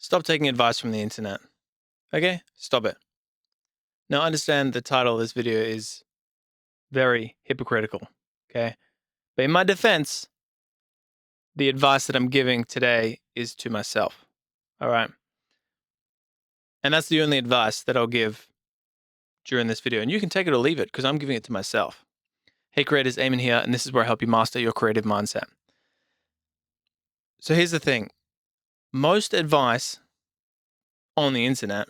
Stop taking advice from the internet. Okay? Stop it. Now, I understand the title of this video is very hypocritical. Okay? But in my defense, the advice that I'm giving today is to myself. All right? And that's the only advice that I'll give during this video. And you can take it or leave it because I'm giving it to myself. Hey creators, Aimon here, and this is where I help you master your creative mindset. So here's the thing. Most advice on the internet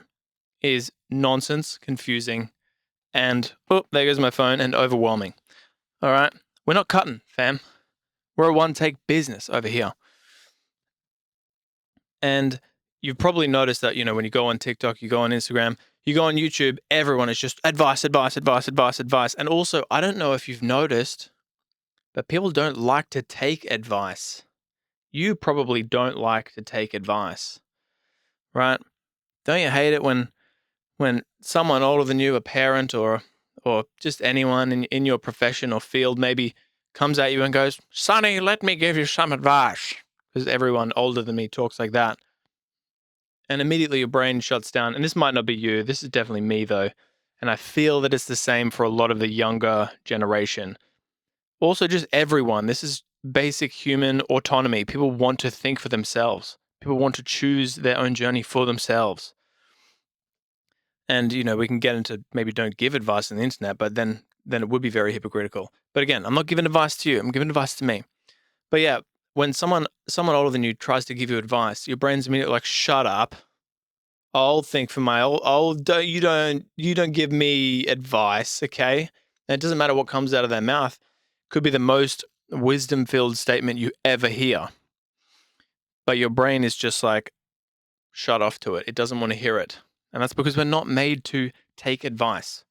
is nonsense, confusing, and, oh, there goes my phone, and overwhelming. All right? We're not cutting, fam. We're a one-take business over here. And you've probably noticed that, when you go on TikTok, you go on Instagram, you go on YouTube, everyone is just advice, advice, advice, advice, advice. And also, I don't know if you've noticed, but people don't like to take advice. You probably don't like to take advice, right? Don't you hate it when someone older than you, a parent or just anyone in your profession or field maybe comes at you and goes, "Sonny, let me give you some advice," because everyone older than me talks like that. And immediately your brain shuts down. And this might not be you. This is definitely me, though. And I feel that it's the same for a lot of the younger generation. Also, just everyone. This is basic human autonomy. People want to think for themselves. People want to choose their own journey for themselves. And, we can get into maybe don't give advice on the internet, but then it would be very hypocritical. But again, I'm not giving advice to you. I'm giving advice to me. But yeah, when someone older than you tries to give you advice, your brain's immediately like, "Shut up. I'll think for my you don't give me advice, okay?" And it doesn't matter what comes out of their mouth. Could be the most wisdom-filled statement you ever hear. But your brain is just like shut off to it. It doesn't want to hear it. And that's because we're not made to take advice.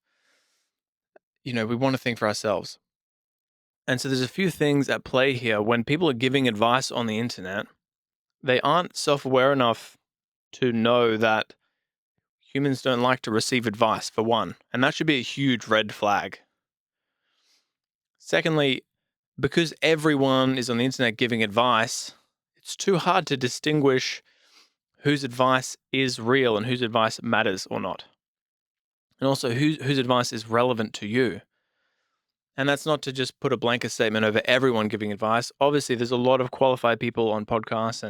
We want to think for ourselves. And so there's a few things at play here. When people are giving advice on the internet, they aren't self-aware enough to know that humans don't like to receive advice, for one. And that should be a huge red flag. Secondly, because everyone is on the internet giving advice, it's too hard to distinguish whose advice is real and whose advice matters or not. And also whose advice is relevant to you. And that's not to just put a blanket statement over everyone giving advice. Obviously, there's a lot of qualified people on podcasts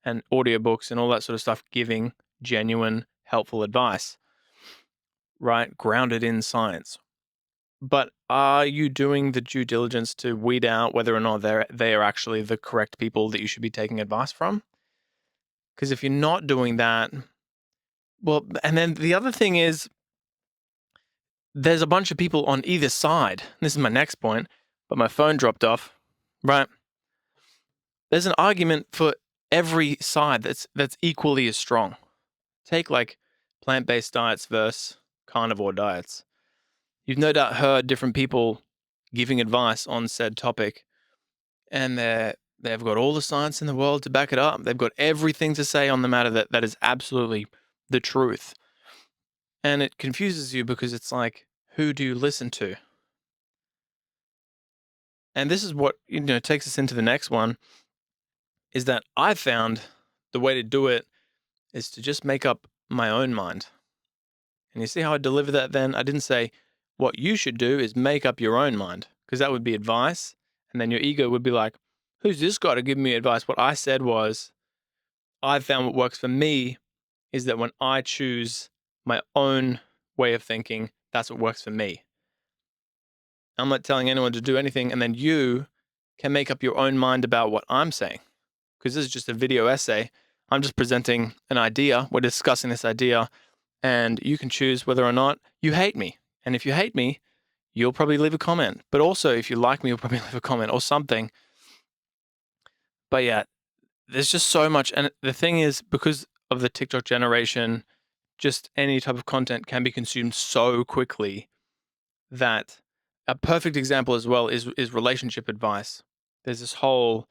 and audiobooks and all that sort of stuff giving genuine, helpful advice, right? Grounded in science. But are you doing the due diligence to weed out whether or not they are actually the correct people that you should be taking advice from? Because if you're not doing that, well, and then the other thing is, there's a bunch of people on either side. This is my next point, but my phone dropped off, right? There's an argument for every side that's equally as strong. Take like plant-based diets versus carnivore diets. You've no doubt heard different people giving advice on said topic, and they've got all the science in the world to back it up. They've got everything to say on the matter that is absolutely the truth. And it confuses you because it's like, who do you listen to? And this is what, takes us into the next one, is that I found the way to do it is to just make up my own mind. And you see how I deliver that then? I didn't say what you should do is make up your own mind, because that would be advice. And then your ego would be like, who's this guy to give me advice? What I said was, I found what works for me is that when I choose my own way of thinking, that's what works for me. I'm not telling anyone to do anything, and then you can make up your own mind about what I'm saying. Because this is just a video essay. I'm just presenting an idea. We're discussing this idea, and you can choose whether or not you hate me. And if you hate me, you'll probably leave a comment. But also, if you like me, you'll probably leave a comment or something. But yeah, there's just so much. And the thing is, because of the TikTok generation, just any type of content can be consumed so quickly that a perfect example as well is relationship advice. There's this whole,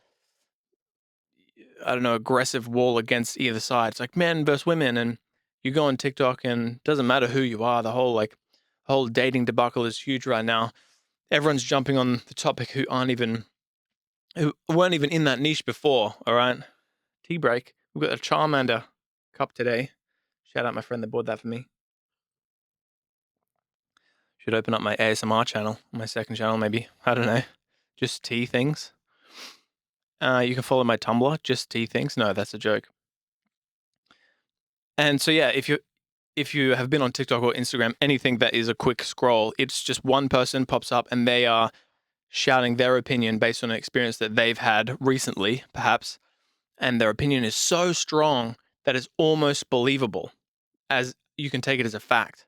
I don't know, aggressive wall against either side. It's like men versus women. And you go on TikTok and it doesn't matter who you are. The whole dating debacle is huge right now. Everyone's jumping on the topic who weren't even in that niche before. All right. Tea break. We've got a Charmander cup today. Shout out my friend that bought that for me. Should open up my ASMR channel, my second channel maybe. I don't know. Just tea things. You can follow my Tumblr, just tea things. No, that's a joke. And so yeah, if you have been on TikTok or Instagram, anything that is a quick scroll, it's just one person pops up and they are shouting their opinion based on an experience that they've had recently, perhaps, and their opinion is so strong that it's almost believable, as you can take it as a fact.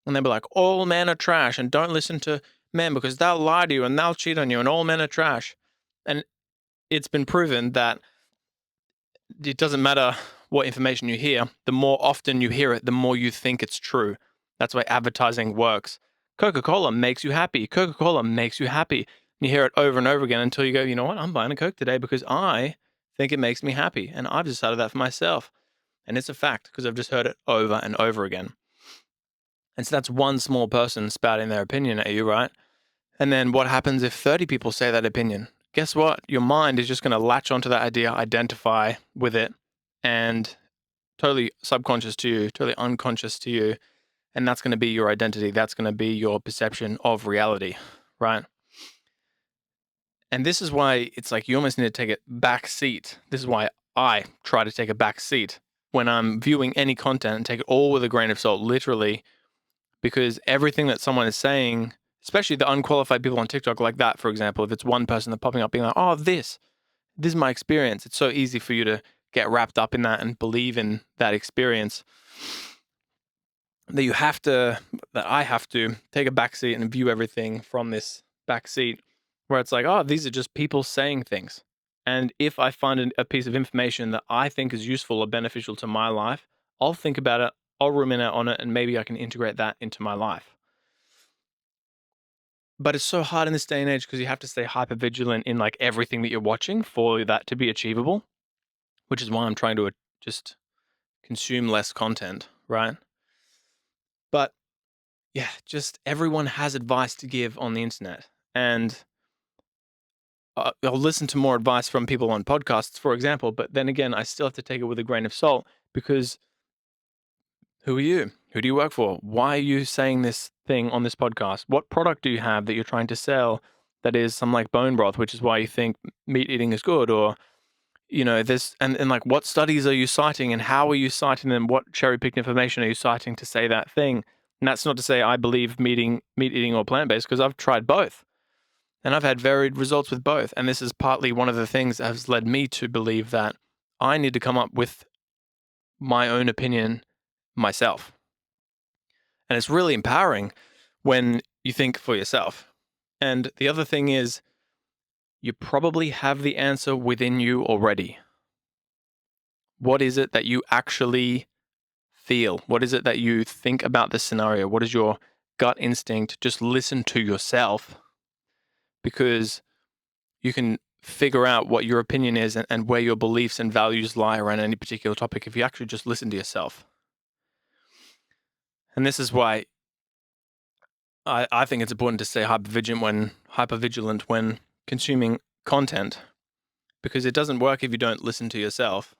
And they'll be like, all men are trash and don't listen to men because they'll lie to you and they'll cheat on you and all men are trash. And it's been proven that it doesn't matter what information you hear, the more often you hear it, the more you think it's true. That's why advertising works. Coca-Cola makes you happy. Coca-Cola makes you happy. You hear it over and over again until you go, you know what? I'm buying a Coke today because I think it makes me happy. And I've decided that for myself. And it's a fact because I've just heard it over and over again. And so that's one small person spouting their opinion at you, right? And then what happens if 30 people say that opinion? Guess what? Your mind is just going to latch onto that idea, identify with it, and totally subconscious to you, totally unconscious to you. And that's going to be your identity. That's going to be your perception of reality, right? And this is why it's like you almost need to take a back seat. This is why I try to take a back seat when I'm viewing any content and take it all with a grain of salt, literally, because everything that someone is saying, especially the unqualified people on TikTok like that, for example, if it's one person that's popping up being like, oh, this is my experience. It's so easy for you to get wrapped up in that and believe in that experience that I have to take a backseat and view everything from this backseat where it's like, oh, these are just people saying things. And if I find a piece of information that I think is useful or beneficial to my life, I'll think about it, I'll ruminate on it, and maybe I can integrate that into my life. But it's so hard in this day and age because you have to stay hyper vigilant in like everything that you're watching for that to be achievable, which is why I'm trying to just consume less content, right? But yeah, just everyone has advice to give on the internet. And I'll listen to more advice from people on podcasts, for example, but then again, I still have to take it with a grain of salt because who are you? Who do you work for? Why are you saying this thing on this podcast? What product do you have that you're trying to sell that is some like bone broth, which is why you think meat eating is good? Or, you know, this and like what studies are you citing and how are you citing them? What cherry picked information are you citing to say that thing? And that's not to say I believe meat eating or plant based because I've tried both. And I've had varied results with both. And this is partly one of the things that has led me to believe that I need to come up with my own opinion myself. And it's really empowering when you think for yourself. And the other thing is, you probably have the answer within you already. What is it that you actually feel? What is it that you think about the scenario? What is your gut instinct? Just listen to yourself because you can figure out what your opinion is and where your beliefs and values lie around any particular topic if you actually just listen to yourself. And this is why I think it's important to stay hyper vigilant when consuming content, because it doesn't work if you don't listen to yourself.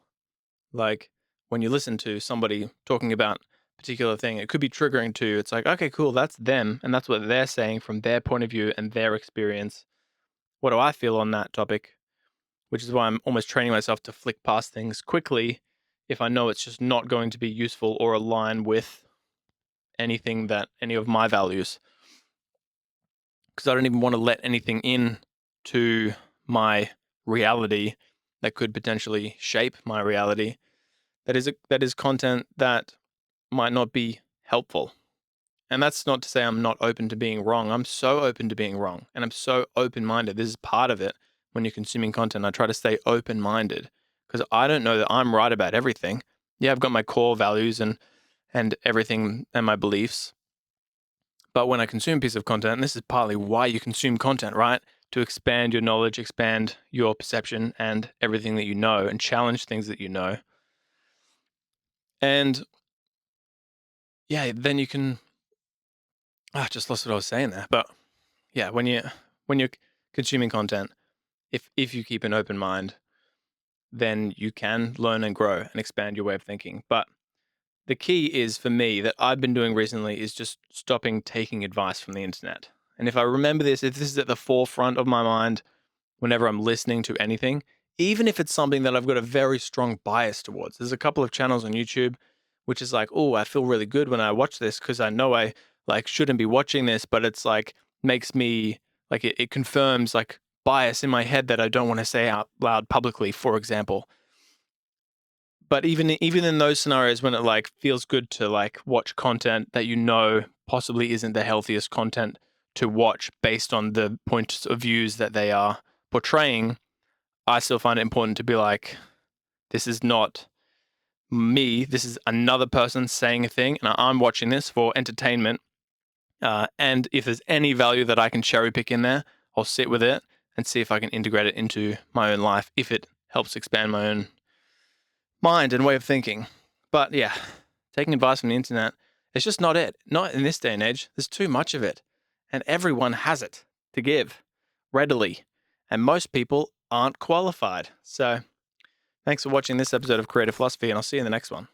Like when you listen to somebody talking about a particular thing, it could be triggering to you. It's like, okay, cool, that's them, and that's what they're saying from their point of view and their experience. What do I feel on that topic? Which is why I'm almost training myself to flick past things quickly if I know it's just not going to be useful or align with any of my values. Because I don't even want to let anything in to my reality that could potentially shape my reality. That is content that might not be helpful. And that's not to say I'm not open to being wrong. I'm so open to being wrong, and I'm so open-minded. This is part of it. When you're consuming content, I try to stay open-minded because I don't know that I'm right about everything. Yeah, I've got my core values and everything and my beliefs. But when I consume a piece of content, and this is partly why you consume content, right? To expand your knowledge, expand your perception and everything that you know, and challenge things that you know. And yeah, then you can. I just lost what I was saying there. But yeah, when you're consuming content, if you keep an open mind, then you can learn and grow and expand your way of thinking. But the key is for me that I've been doing recently is just stopping taking advice from the internet. And if I remember this, if this is at the forefront of my mind whenever I'm listening to anything, even if it's something that I've got a very strong bias towards. There's a couple of channels on YouTube which is like, oh, I feel really good when I watch this because I know I like shouldn't be watching this, but it's like makes me like it confirms like bias in my head that I don't want to say out loud publicly, for example. But even in those scenarios when it like feels good to like watch content that you know possibly isn't the healthiest content to watch based on the points of views that they are portraying, I still find it important to be like, this is not me. This is another person saying a thing, and I'm watching this for entertainment. And if there's any value that I can cherry pick in there, I'll sit with it and see if I can integrate it into my own life if it helps expand my own mind and way of thinking. But yeah, taking advice from the internet, it's just not it. Not in this day and age. There's too much of it. And everyone has it to give readily. And most people aren't qualified. So thanks for watching this episode of Creative Philosophy, and I'll see you in the next one.